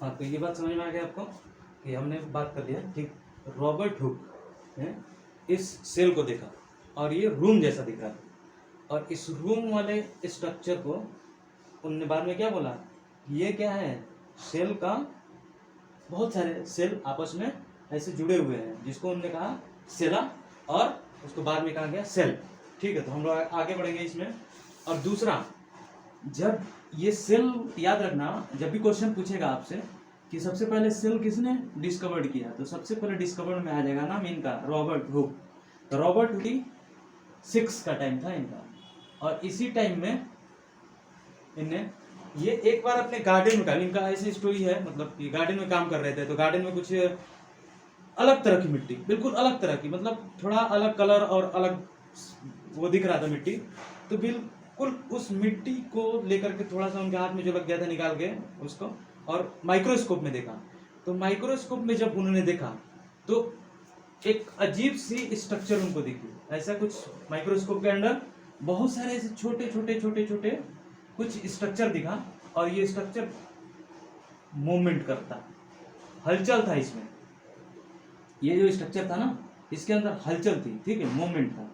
हाँ, तो ये बात समझ में आ गया आपको कि हमने बात कर लिया ठीक। रॉबर्ट हुक ने इस सेल को देखा और ये रूम जैसा दिख रहा था, और इस रूम वाले स्ट्रक्चर को उनने बाद में क्या बोला, ये क्या है, सेल का बहुत सारे सेल आपस में ऐसे जुड़े हुए हैं, जिसको उन्होंने कहा सेला, और उसको बाद में कहा गया सेल। ठीक है, तो हम लोग आगे बढ़ेंगे इसमें। और दूसरा, जब ये सेल याद रखना, जब भी क्वेश्चन पूछेगा आपसे कि सबसे पहले सेल किसने डिस्कवर्ड किया, तो सबसे पहले डिस्कवर्ड में आ जाएगा नाम इनका, रॉबर्ट हुक। तो रॉबर्ट हुक 6 का टाइम था इनका, और इसी टाइम में इनने ये एक बार अपने गार्डन में, इनका ऐसी स्टोरी है, मतलब कि गार्डन में काम कर रहे थे, तो गार्डन में कुछ अलग तरह की मिट्टी, बिल्कुल अलग तरह की, मतलब थोड़ा अलग कलर और अलग वो दिख रहा था मिट्टी, तो बिल्कुल उस मिट्टी को लेकर के थोड़ा सा उनके हाथ में जो लग गया था, निकाल के उसको और माइक्रोस्कोप में देखा। तो माइक्रोस्कोप में जब उन्होंने देखा तो एक अजीब सी स्ट्रक्चर उनको दिखी, ऐसा कुछ माइक्रोस्कोप के अंदर बहुत सारे ऐसे छोटे छोटे छोटे छोटे कुछ स्ट्रक्चर दिखा, और ये स्ट्रक्चर मूवमेंट करता, हलचल था इसमें, ये जो स्ट्रक्चर था ना इसके अंदर हलचल थी, ठीक है, मूवमेंट था,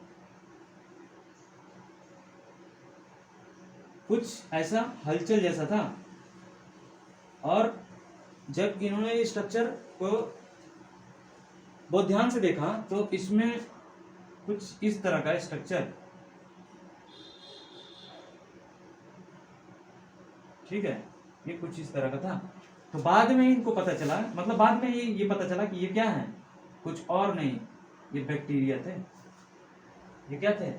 कुछ ऐसा हलचल जैसा था। और जब इन्होंने इस स्ट्रक्चर को बहुत ध्यान से देखा तो इसमें कुछ इस तरह का स्ट्रक्चर, ठीक है, ये कुछ इस तरह का था। तो बाद में इनको पता चला, मतलब बाद में ये पता चला कि ये क्या है, कुछ और नहीं, ये बैक्टीरिया थे। ये क्या थे,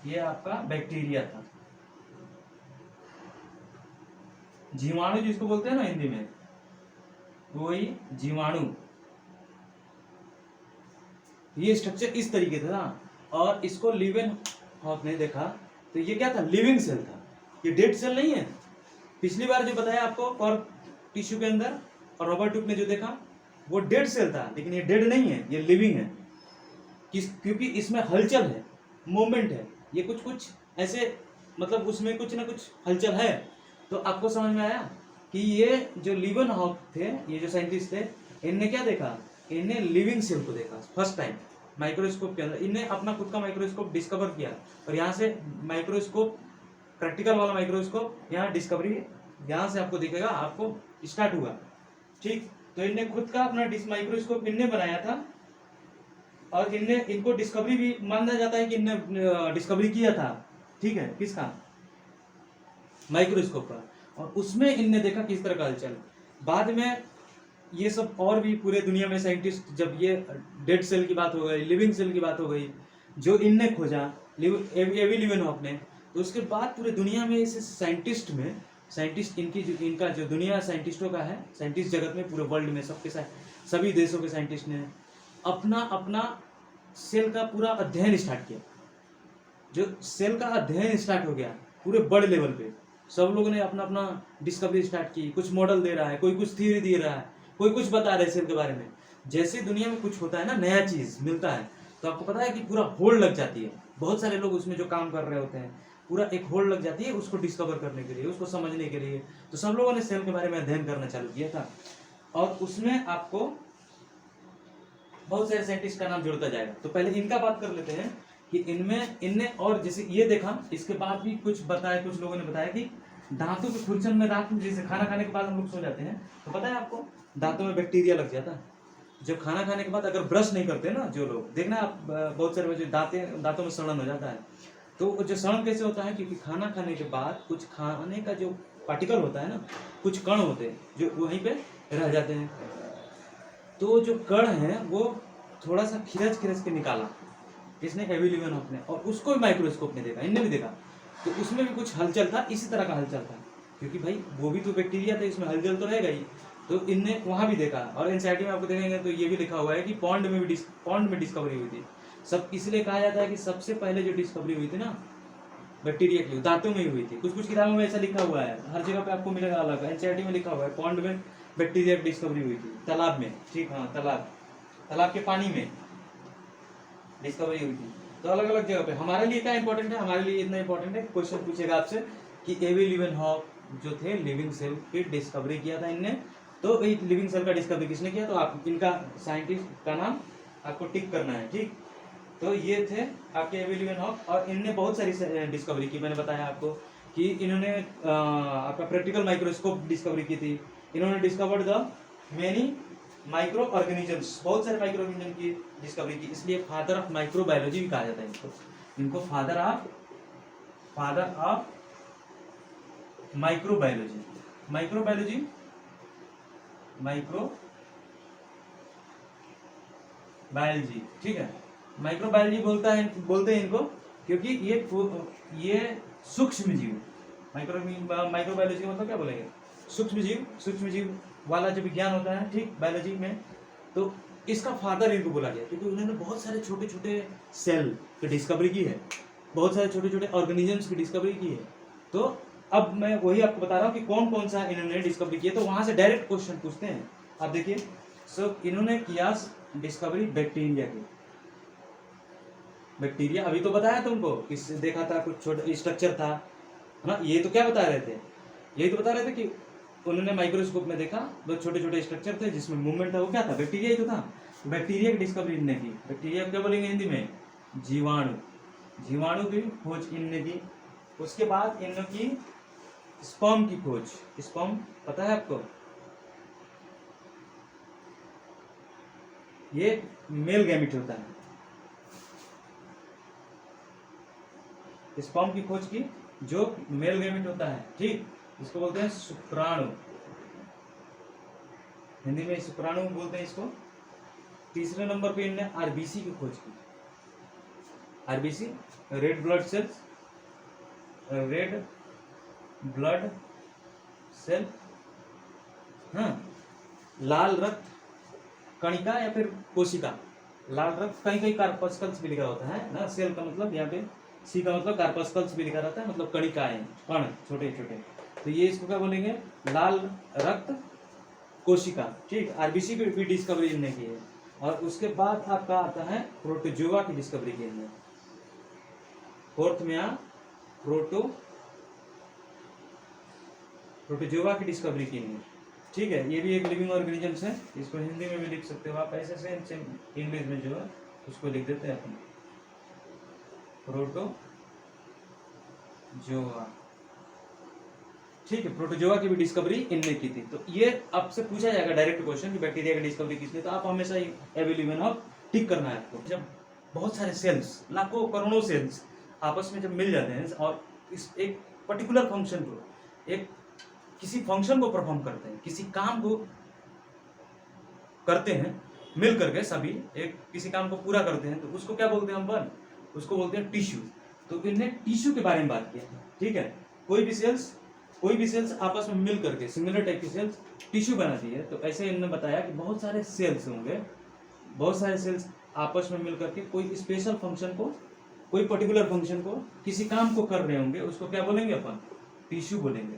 ये आपका बैक्टीरिया था, जीवाणु जिसको बोलते हैं ना हिंदी में, वही जीवाणु। ये स्ट्रक्चर इस तरीके से था, और इसको लीवेनहॉफ ने देखा तो ये क्या था, लिविंग सेल था, ये डेड सेल नहीं है। पिछली बार जो बताया आपको कॉर्क टिश्यू के अंदर, और रॉबर्ट हुक ने जो देखा वो डेड सेल था, लेकिन ये डेड नहीं है, ये लिविंग है। क्योंकि इसमें हलचल है, मूवमेंट है, ये कुछ कुछ ऐसे, मतलब उसमें कुछ ना कुछ हलचल है। तो आपको समझ में आया कि ये जो लीवेनहॉफ थे, ये जो साइंटिस्ट थे, इनने क्या देखा, इन्हें लिविंग सेल को देखा फर्स्ट टाइम माइक्रोस्कोप के अंदर। इन्हें अपना खुद का माइक्रोस्कोप डिस्कवर किया, और यहाँ से माइक्रोस्कोप, प्रैक्टिकल वाला माइक्रोस्कोप, यहाँ डिस्कवरी, यहाँ से आपको दिखेगा, आपको स्टार्ट हुआ, ठीक। तो इनने खुद का अपना माइक्रोस्कोप इनने बनाया था, और इनको डिस्कवरी भी माना जाता है कि इनने डिस्कवरी किया था, ठीक है, किसका, माइक्रोस्कोप का। और उसमें इनने देखा किस तरह का हलचल। बाद में ये सब और भी पूरे दुनिया में साइंटिस्ट, जब ये डेड सेल की बात हो गई, लिविंग सेल की बात हो गई, जो इनने खोजा एवी लीवेनहॉफ ने, तो उसके बाद पूरे दुनिया में इस साइंटिस्ट इनका जो दुनिया साइंटिस्टों का है, साइंटिस्ट जगत में पूरे वर्ल्ड में सबके सभी देशों के साइंटिस्ट ने अपना अपना सेल का पूरा अध्ययन स्टार्ट किया। जो सेल का अध्ययन स्टार्ट हो गया पूरे बड़े लेवल पे, सब लोगों ने अपना अपना डिस्कवरी स्टार्ट की, कुछ मॉडल दे रहा है, कोई कुछ थ्योरी दे रहा है, कोई कुछ बता रहे सेल के बारे में। जैसे दुनिया में कुछ होता है ना, नया चीज मिलता है, तो आपको पता है कि पूरा होल्ड लग जाती है, बहुत सारे लोग उसमें जो काम कर रहे होते हैं, पूरा एक होल्ड लग जाती है उसको डिस्कवर करने के लिए, उसको समझने के लिए। तो सब लोगों ने सेल के बारे में अध्ययन करना चालू किया था, और उसमें आपको बहुत सारे साइंटिस्ट का नाम जुड़ता जाएगा। तो पहले इनका बात कर लेते हैं कि इनने और जैसे ये देखा, इसके बाद भी कुछ बताया, कुछ लोगों ने बताया कि दांतों के खुरचन में, रात में जैसे खाना खाने के बाद हम लोग सो जाते हैं, तो पता है आपको दांतों में बैक्टीरिया लग जाता है। जब खाना खाने के बाद अगर ब्रश नहीं करते ना जो लोग, देखना आप बहुत सारे जो दांतों में सड़न हो जाता है, तो जो सड़न कैसे होता है, क्योंकि खाना खाने के बाद कुछ खाने का जो पार्टिकल होता है ना, कुछ कण होते हैं जो वहीं पे रह जाते हैं, तो जो कण है वो थोड़ा सा खिरच के निकाला किसने, एवी लीवेनहॉफ ने, और उसको भी माइक्रोस्कोप ने देखा, इनने भी देखा, तो उसमें भी कुछ हलचल था, इसी तरह का हलचल था, क्योंकि भाई वो भी तो बैक्टीरिया था, इसमें हलचल तो रहेगा ही। तो इनने वहाँ भी देखा, और एनसीईआरटी में आपको देखेंगे तो ये भी लिखा हुआ है कि पॉन्ड में डिस्कवरी हुई थी। सब इसलिए कहा जाता है कि सबसे पहले जो डिस्कवरी हुई थी ना बैक्टीरिया की, दांतों में ही हुई थी। कुछ कुछ किताबों में ऐसा लिखा हुआ है, हर जगह पे आपको मिलेगा अलग, एनसीईआरटी में लिखा हुआ है पॉन्ड में बैक्टीरिया की डिस्कवरी हुई थी, तालाब में, ठीक, हाँ तालाब के पानी में डिस्कवरी हुई थी। तो अलग अलग जगह पे हमारे लिए क्या इंपॉर्टेंट है, हमारे लिए इतना इंपॉर्टेंट है, क्वेश्चन पूछेगा आपसे कि एवी लीवेनहॉफ जो थे लिविंग सेल की डिस्कवरी किया था इनने। तो लिविंग सेल का डिस्कवरी किसने किया, तो आप इनका साइंटिस्ट का नाम आपको टिक करना है, ठीक। तो ये थे आपके एबी लीवेनहॉक, और इनने बहुत सारी डिस्कवरी की। मैंने बताया आपको कि इन्होंने आपका प्रैक्टिकल माइक्रोस्कोप डिस्कवरी की थी। इन्होंने discovered the many micro organisms, बहुत सारे माइक्रो ऑर्गेनिज्म की डिस्कवरी की, इसलिए फादर ऑफ माइक्रोबायोलॉजी भी कहा जाता है इनको फादर ऑफ माइक्रोबायोलॉजी। माइक्रोबायोलॉजी, ठीक है। माइक्रोबायोलॉजी बोलते हैं इनको क्योंकि ये सूक्ष्म जीव, माइक्रोबायोलॉजी मतलब क्या बोलेंगे, सूक्ष्म जीव वाला जो विज्ञान होता है, ठीक, बायोलॉजी में। तो इसका फादर इनको बोला गया क्योंकि उन्होंने बहुत सारे छोटे छोटे सेल की डिस्कवरी की है, बहुत सारे छोटे छोटे ऑर्गेनिजम्स की डिस्कवरी की है। तो अब मैं वही आपको बता रहा हूँ कि कौन कौन सा इन्होंने डिस्कवरी किया, तो वहां से डायरेक्ट क्वेश्चन पूछते हैं। आप देखिए, इन्होंने किया डिस्कवरी बैक्टीरिया की। बैक्टीरिया अभी तो बताया तुमको, किस देखा था, कुछ छोटा स्ट्रक्चर था, है ना। ये तो क्या बता रहे थे, यही तो बता रहे थे कि उन्होंने माइक्रोस्कोप में देखा दो छोटे छोटे स्ट्रक्चर थे जिसमें मूवमेंट था, वो क्या था, बैक्टीरिया ही तो था। बैक्टीरिया की डिस्कवरी इनने की। बैक्टीरिया क्या बोलेंगे हिंदी में, जीवाणु की खोज इनने की। उसके बाद इन्होंने की स्पर्म की खोज। स्पर्म पता है आपको, ये मेल गैमेट होता है। स्पर्म की खोज की, जो मेल गैमेट होता है, ठीक, इसको बोलते हैं शुक्राणु, हिंदी में शुक्राणु बोलते हैं इसको। तीसरे नंबर पे इन्होंने आरबीसी की खोज की। आरबीसी रेड ब्लड सेल, हाँ, लाल रक्त कणिका या फिर कोशिका। लाल रक्त, कहीं कहीं कार्पस्कल्स भी लिखा होता है ना, सेल का मतलब यहाँ पे सी का मतलब कार्पस्कल्स भी लिखा रहता है, मतलब कणिकाएं, कण छोटे छोटे। तो ये इसको क्या बोलेंगे, लाल रक्त कोशिका, ठीक। आरबीसी की भी डिस्कवरी इनने की है। और उसके बाद आपका आता है प्रोटोजोआ की डिस्कवरी की इनने। फोर्थ में प्रोटोजोआ की डिस्कवरी की इनने, ठीक है। ये भी एक लिविंग ऑर्गेनिजम्स है, इसको हिंदी में भी लिख सकते हो आप, ऐसे से इंग्लिश में जो है उसको लिख देते हैं अपन, प्रोटोजोआ, ठीक है। प्रोटोजोआ की भी डिस्कवरी इनने की थी। तो ये आपसे पूछा जाएगा डायरेक्ट क्वेश्चन कि बैक्टीरिया की डिस्कवरी किसने, तो आप हमेशा ही एबी लीवेनहॉक टिक करना है आपको। जब बहुत सारे सेल्स, लाखों करोड़ों सेल्स आपस में जब मिल जाते हैं और इस एक पर्टिकुलर फंक्शन को, एक किसी फंक्शन को परफॉर्म करते हैं, किसी काम को करते हैं मिल करके, सभी एक किसी काम को पूरा करते हैं, तो उसको क्या बोलते हैं हम, उसको बोलते हैं टिश्यू। तो इन्हें टिश्यू के बारे में बात किया, ठीक है। कोई भी सेल्स आपस में मिल करके सिमिलर टाइप की सेल्स टिश्यू बनाती है। तो ऐसे इन्होंने बताया कि बहुत सारे सेल्स होंगे, बहुत सारे सेल्स आपस में मिल करके कोई स्पेशल फंक्शन को, कोई पर्टिकुलर फंक्शन को, किसी काम को कर रहे होंगे, उसको क्या बोलेंगे अपन, टिश्यू बोलेंगे,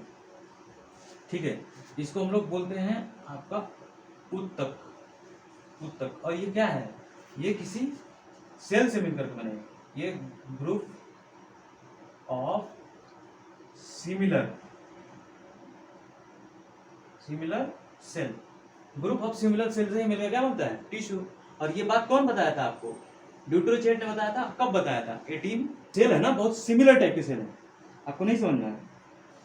ठीक है। इसको हम लोग बोलते हैं आपका उत्तक। और ये क्या है, ये किसी सेल से मिलकर के बने, ये group of similar cell, group of similar cell से मिलकर क्या बनता है, टिश्यू। और ये बात कौन बताया था आपको, ड्यूटरोचेट ने बताया था। कब बताया था, 18 सेल है ना, बहुत सिमिलर टाइप के सेल है, आपको नहीं समझना है।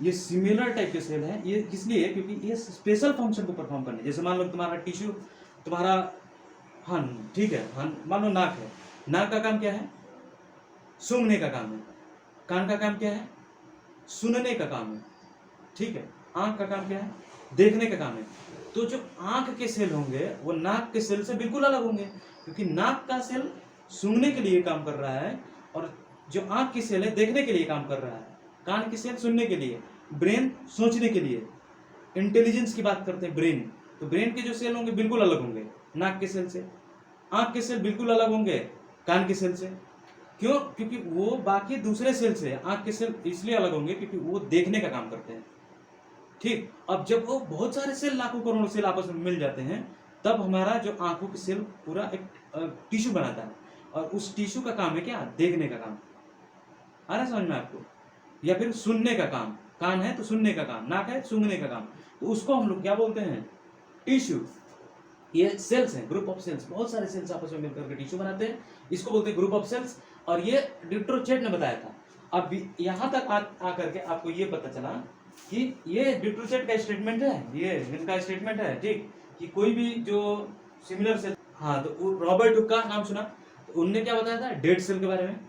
ये सिमिलर टाइप के सेल है, ये इसलिए क्योंकि ये स्पेशल फंक्शन को परफॉर्म करने, जैसे मान लो तुम्हारा टिश्यू, तुम्हारा हन, ठीक है, हन मान लो नाक है, नाक का काम क्या है, सूंघने का काम है। कान का काम क्या है, सुनने का काम है, ठीक है। आंख का काम क्या है, देखने का काम है। तो जो आंख के सेल होंगे वो नाक के सेल से बिल्कुल अलग होंगे, क्योंकि नाक का सेल सूंघने के लिए काम कर रहा है, और जो आंख की सेल है देखने के लिए काम कर रहा है, कान की सेल सुनने के लिए, ब्रेन सोचने के लिए, इंटेलिजेंस की बात करते हैं ब्रेन। तो ब्रेन के जो सेल होंगे बिल्कुल अलग होंगे नाक के सेल से, आंख के सेल बिल्कुल अलग होंगे कान के सेल से। क्यों, क्योंकि वो बाकी दूसरे सेल से, आंख के सेल इसलिए अलग होंगे क्योंकि वो देखने का काम करते हैं, ठीक। अब जब वो बहुत सारे सेल, लाखों करोड़ों सेल आपस में मिल जाते हैं, तब हमारा जो आंखों की सेल पूरा एक टिश्यू बनाता है, और उस टिश्यू का काम है क्या, देखने का काम, आ रहा समझ में आपको, या फिर सुनने का काम, कान है तो सुनने का काम, नाक है सूंघने का काम, तो उसको हम लोग क्या बोलते हैं? टिश्यू। ये सेल्स हैं, ग्रुप ऑफ सेल्स, बहुत सारे सेल्स आपस में मिलकर के टिश्यू बनाते हैं, इसको बोलते हैं ग्रुप ऑफ सेल्स। और ये डिट्रोचेट ने बताया था। अब यहाँ तक आकर के आपको ये पता चला कि ये डिट्रोचेट का स्टेटमेंट है, ये इनका स्टेटमेंट है, ठीक, कि कोई भी जो सिमिलर सेल, हाँ, तो रॉबर्ट हुक का नाम सुना, तो उनने क्या बताया था? डेड सेल के बारे में।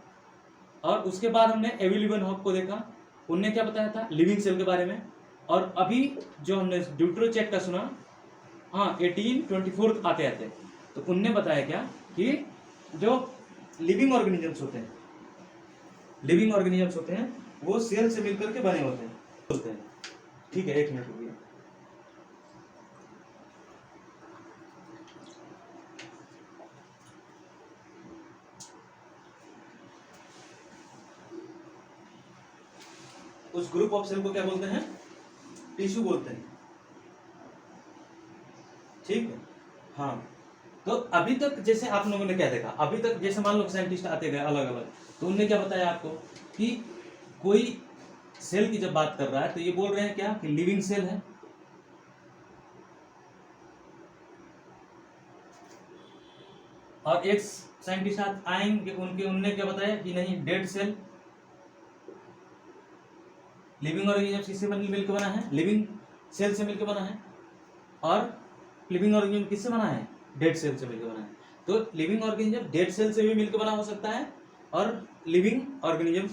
और उसके बाद हमने एवी लीवेनहॉक को देखा, उनने क्या बताया था? लिविंग सेल के बारे में। और अभी जो हमने डिट्रोचेट का सुना, हाँ, 1824 आते आते, तो उनने बताया क्या कि जो लिविंग ऑर्गेनिजम्स होते हैं, लिविंग ऑर्गेनिजम्स होते हैं वो सेल से मिलकर के बने होते हैं। ठीक है, 1 मिनट हो गया। उस ग्रुप ऑफ सेल को क्या बोलते हैं? टिश्यू बोलते हैं, ठीक है। हाँ, तो अभी तक जैसे आप लोगों ने क्या देखा, अभी तक जैसे मान लो साइंटिस्ट आते गए अलग अलग, तो उनने क्या बताया आपको कि कोई सेल की जब बात कर रहा है तो ये बोल रहे हैं क्या कि लिविंग सेल है, और एक साइंटिस्ट आएंगे उनने क्या बताया कि नहीं, डेड सेल। लिविंग ऑर्गेनिज्म किससे मिलकर बना है? लिविंग सेल से मिलकर बना है। और लिविंग ऑर्गेनिज्म किससे बना है? डेड सेल से मिलकर बना है। तो लिविंग ऑर्गेनिज्म डेड सेल से भी मिलकर बना हो सकता है, और लिविंग ऑर्गेनिज्म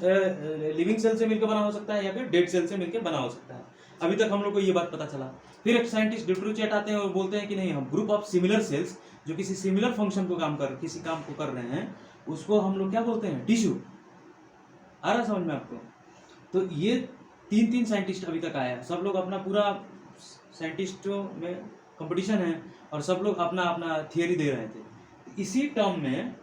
लिविंग सेल से मिलकर बना हो सकता है, या फिर डेड सेल से मिलकर बना हो सकता है। अभी तक हम लोग को ये बात पता चला। फिर एक साइंटिस्ट डिट्रोचेट आते हैं और बोलते हैं कि नहीं, हम ग्रुप ऑफ सिमिलर सेल्स जो किसी सिमिलर फंक्शन को किसी काम को कर रहे हैं, उसको हम लोग क्या बोलते हैं? टिश्यू। आ रहा समझ में आपको? तो ये 3 साइंटिस्ट अभी तक आया है, सब लोग अपना पूरा साइंटिस्टों में कंपटीशन है, और सब लोग अपना अपना थियरी दे रहे थे। इसी टर्म में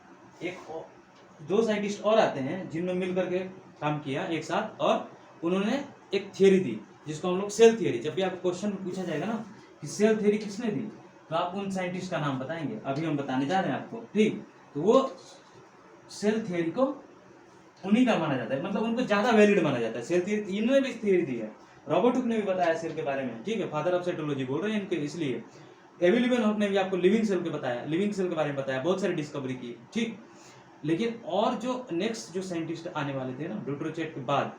2 साइंटिस्ट और आते हैं जिन्होंने मिलकर के काम किया एक साथ, और उन्होंने एक थियरी दी जिसको हम लोग सेल थियरी। जब भी आपको क्वेश्चन पूछा जाएगा ना कि सेल थियरी किसने दी, तो आप उन साइंटिस्ट का नाम बताएंगे, अभी हम बताने जा रहे हैं आपको, ठीक। तो वो सेल थियरी को उन्हीं का माना जाता है, मतलब उनको ज्यादा वैलिड माना जाता है। सेल थियरी इन्होंने भी थियरी दी है, रॉबर्ट हुक ने भी बताया सेल के बारे में, ठीक है, फादर ऑफ साइटोलॉजी बोल रहे हैं इनके, इसलिए एवी लीवेनहॉक ने भी आपको लिविंग सेल के बताया, लिविंग सेल के बारे में बताया, बहुत सारी डिस्कवरी की, ठीक। लेकिन और जो नेक्स्ट जो साइंटिस्ट आने वाले थे ना डिट्रोचेट के बाद,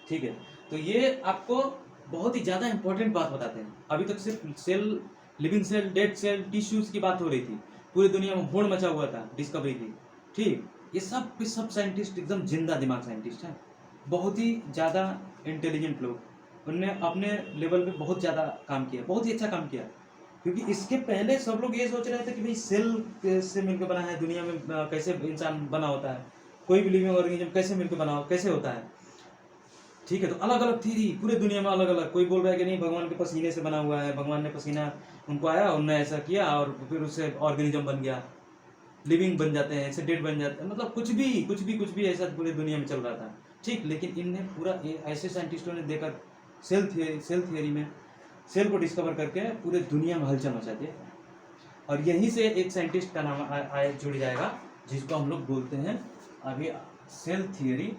ठीक है, तो ये आपको बहुत ही ज्यादा इंपॉर्टेंट बात बताते हैं। अभी तक सिर्फ cell, living cell, dead cell, tissues की बात हो रही थी, पूरी दुनिया में होड़ मचा हुआ था डिस्कवरी की, ठीक। ये सब साइंटिस्ट एकदम जिंदा दिमाग साइंटिस्ट हैं, बहुत ही ज़्यादा इंटेलिजेंट लोग, उनने अपने लेवल पे बहुत ज़्यादा काम किया, बहुत ही अच्छा काम किया। क्योंकि इसके पहले सब लोग ये सोच रहे थे कि भाई सेल से मिलकर बना है, दुनिया में कैसे इंसान बना होता है, कोई भी लिविंग ऑर्गेनिज्म कैसे मिलकर बना कैसे होता है, ठीक है। तो अलग अलग थी पूरे दुनिया में, अलग अलग, कोई बोल रहा है कि नहीं भगवान के पसीने से बना हुआ है, भगवान ने पसीना उनको आया, उन्होंने ऐसा किया और फिर उससे ऑर्गेनिज्म बन गया, लिविंग बन जाते हैं, ऐसे डेड बन जाते हैं, मतलब कुछ भी ऐसा पूरे दुनिया में चल रहा था, ठीक। लेकिन इनने पूरा ऐसे साइंटिस्टों ने देखकर सेल थियरी में सेल को डिस्कवर करके पूरे दुनिया में हलचल मचा दिया। और यहीं से एक साइंटिस्ट का नाम जुड़ जाएगा जिसको हम लोग बोलते हैं अभी सेल थियरी,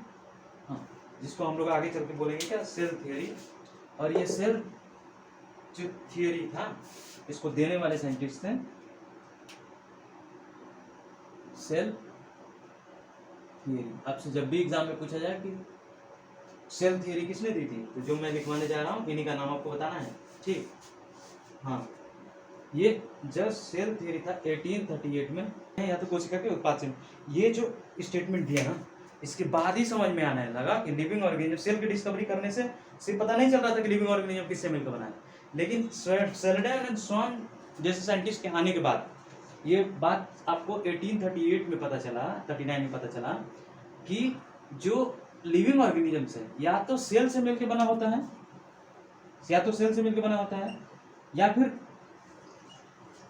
हाँ, जिसको हम लोग आगे चल के बोलेंगे क्या, सेल थियरी। और ये सेल जो थियरी था इसको देने वाले साइंटिस्ट थे सेल थियरी। आपसे जब भी एग्जाम में पूछा जाए कि सेल थियरी किसने दी थी, तो जो मैं लिखवाने जा रहा हूँ इन्हीं का नाम आपको बताना है, ठीक। हाँ, ये जस्ट सेल थियरी था 1838 में, या तो कोशिका के उत्पाद से। ये जो स्टेटमेंट दिया ना, इसके बाद ही समझ में आने लगा कि लिविंग ऑर्गेनिज्म, सेल की डिस्कवरी करने से सिर्फ पता नहीं चल रहा था कि लिविंग ऑर्गेनिज्म किससे मिलकर बना है, लेकिन सेल्डेन एंड स्वान जैसे साइंटिस्ट के आने के बाद ये बात आपको 1838 में पता चला, 39 में पता चला कि जो लिविंग ऑर्गेनिजम्स है या तो सेल से मिलकर बना होता है, या फिर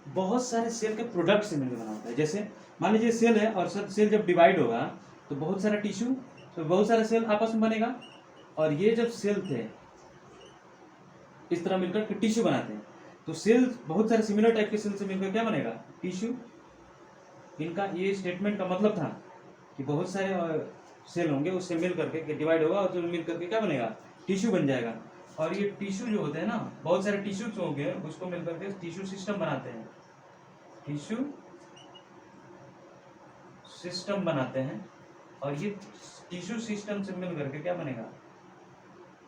बहुत सारे सेल के प्रोडक्ट से मिलकर बना होता है। जैसे मान लीजिए सेल है और सेल जब डिवाइड होगा तो बहुत सारा टिश्यू, तो बहुत सारा सेल आपस में बनेगा, और ये जब सेल थे इस तरह मिलकर टिश्यू बनाते हैं, तो सेल बहुत सारे सिमिलर टाइप के सेल से मिलकर क्या बनेगा, टिश्यू। इनका ये स्टेटमेंट का मतलब था कि बहुत सारे सेल होंगे, उससे मिल करके डिवाइड होगा और जो मिल करके क्या बनेगा, टिश्यू बन जाएगा। और ये टिश्यू जो होते हैं ना, बहुत सारे टिश्यूज हो गए, उसको मिलकर के टिश्यू सिस्टम बनाते हैं, टिश्यू सिस्टम बनाते हैं। और ये टिश्यू सिस्टम से मिलकर के क्या बनेगा,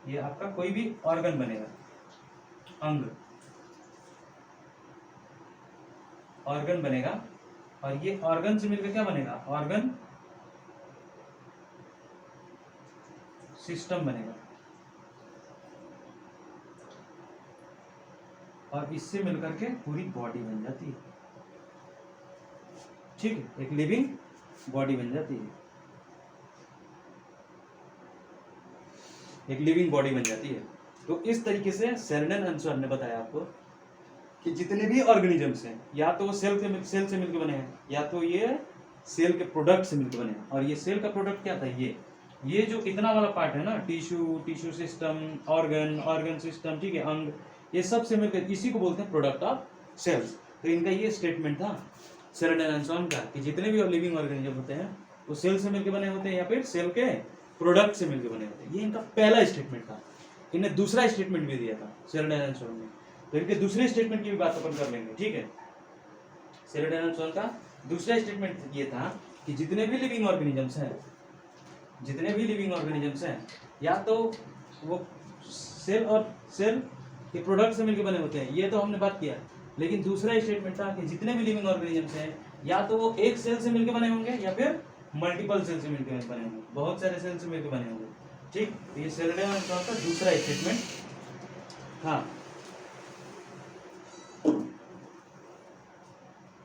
ये आपका कोई भी ऑर्गन बनेगा, अंग, ऑर्गन बनेगा। और ये ऑर्गन से मिलकर क्या बनेगा, ऑर्गन सिस्टम बनेगा। और इससे मिलकर के पूरी बॉडी बन जाती है, ठीक है, एक लिविंग बॉडी बन जाती है, एक लिविंग बॉडी बन जाती है। तो इस तरीके से शेरडन एंड स्वन ने बताया आपको कि जितने भी ऑर्गेनिजम्स हैं, या तो वो सेल से मिलकर बने हैं, या तो ये सेल के प्रोडक्ट से मिलकर बने हैं। और ये सेल का प्रोडक्ट क्या था, ये जो इतना वाला पार्ट है ना, टिश्यू सिस्टम, ऑर्गन सिस्टम, ठीक है, अंग, ये सब से मिलकर इसी को बोलते हैं प्रोडक्ट ऑफ सेल्स। तो इनका ये स्टेटमेंट था शेरडन एंड स्वन का कि जितने भी लिविंग ऑर्गेनिज्म होते हैं वो सेल से मिलकर बने होते हैं या फिर सेल के प्रोडक्ट से मिलकर बने होते हैं। ये इनका पहला स्टेटमेंट था। इन्हें दूसरा स्टेटमेंट भी दिया था शेरडन एंड स्वन ने, तो इनके दूसरे स्टेटमेंट की भी बात अपन कर लेंगे, ठीक है। शेरडन एंड स्वन का दूसरा स्टेटमेंट ये था कि जितने भी लिविंग ऑर्गेनिजम्स हैं, या तो वो सेल के प्रोडक्ट से मिलकर बने होते हैं, ये तो हमने बात किया। लेकिन दूसरा स्टेटमेंट था कि जितने भी लिविंग ऑर्गेनिजम्स हैं, या तो वो एक सेल से मिलकर बने होंगे या फिर मल्टीपल सेल से मिलकर बने होंगे, बहुत सारे सेल से मिलकर बने होंगे, ठीक। ये शेरडन एंड स्वन का दूसरा स्टेटमेंट था।